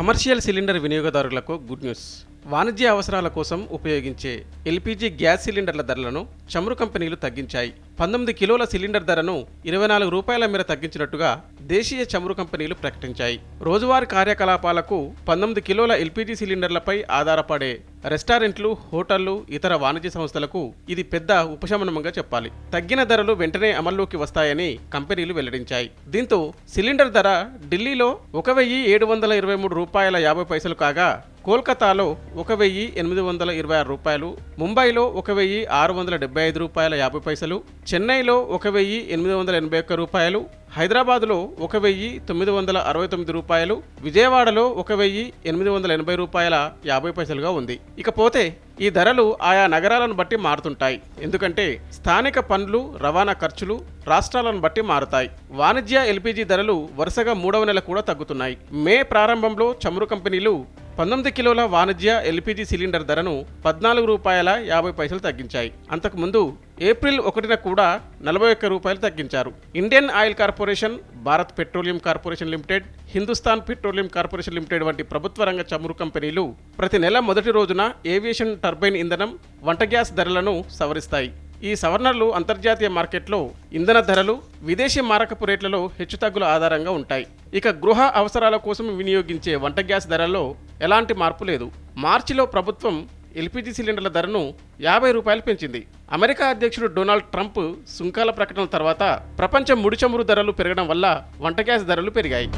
Commercial cylinder వినియోగదారులకు good news. వాణిజ్య అవసరాల కోసం ఉపయోగించే ఎల్పీజీ గ్యాస్ సిలిండర్ల ధరలను చమురు కంపెనీలు తగ్గించాయి. 19 కిలోల సిలిండర్ ధరను 24 రూపాయల మేర తగ్గించినట్టుగా దేశీయ చమురు కంపెనీలు ప్రకటించాయి. రోజువారీ కార్యకలాపాలకు 19 కిలోల ఎల్పీజీ సిలిండర్లపై ఆధారపడే రెస్టారెంట్లు, హోటళ్లు, ఇతర వాణిజ్య సంస్థలకు ఇది పెద్ద ఉపశమనంగా చెప్పాలి. తగ్గిన ధరలు వెంటనే అమల్లోకి వస్తాయని కంపెనీలు వెల్లడించాయి. దీంతో సిలిండర్ ధర ఢిల్లీలో 1,723 రూపాయల 50 పైసలు కాగా, కోల్కతాలో 1,826 రూపాయలు, ముంబైలో 1,675 రూపాయల 50 పైసలు, చెన్నైలో 1,881 రూపాయలు, హైదరాబాదులో 1,969 రూపాయలు, విజయవాడలో 1,880 రూపాయల 50 పైసలుగా ఉంది. ఇకపోతే ఈ ధరలు ఆయా నగరాలను బట్టి మారుతుంటాయి. ఎందుకంటే స్థానిక పన్నులు, రవాణా ఖర్చులు రాష్ట్రాలను బట్టి మారుతాయి. వాణిజ్య ఎల్పీజీ ధరలు వరుసగా 3వ నెల కూడా తగ్గుతున్నాయి. మే ప్రారంభంలో చమురు కంపెనీలు 19 కిలోల వాణిజ్య ఎల్పీజీ సిలిండర్ ధరను 14 రూపాయల 50 పైసలు తగ్గించాయి. అంతకుముందు ఏప్రిల్ 1న కూడా 41 రూపాయలు తగ్గించారు. Indian oil corporation, Bharat petroleum corporation limited, Hindustan petroleum corporation limited వంటి ప్రభుత్వ రంగ చమురు కంపెనీలు ప్రతి నెల మొదటి రోజున ఏవియేషన్ టర్బైన్ ఇంధనం, వంట గ్యాస్ ధరలను సవరిస్తాయి. ఈ సవరణలు అంతర్జాతీయ మార్కెట్లో ఇంధన ధరలు, విదేశీ మారకపు రేట్లలో హెచ్చుతగ్గుల ఆధారంగా ఉంటాయి. ఇక గృహ అవసరాల కోసం వినియోగించే వంట గ్యాస్ ధరల్లో ఎలాంటి మార్పు లేదు. మార్చిలో ప్రభుత్వం ఎల్పీజీ సిలిండర్ల ధరను 50 రూపాయలు పెంచింది. అమెరికా అధ్యక్షుడు డొనాల్డ్ ట్రంప్ సుంకాల ప్రకటన తర్వాత ప్రపంచ ముడి చమురు ధరలు పెరగడం వల్ల వంట గ్యాస్ ధరలు పెరిగాయి.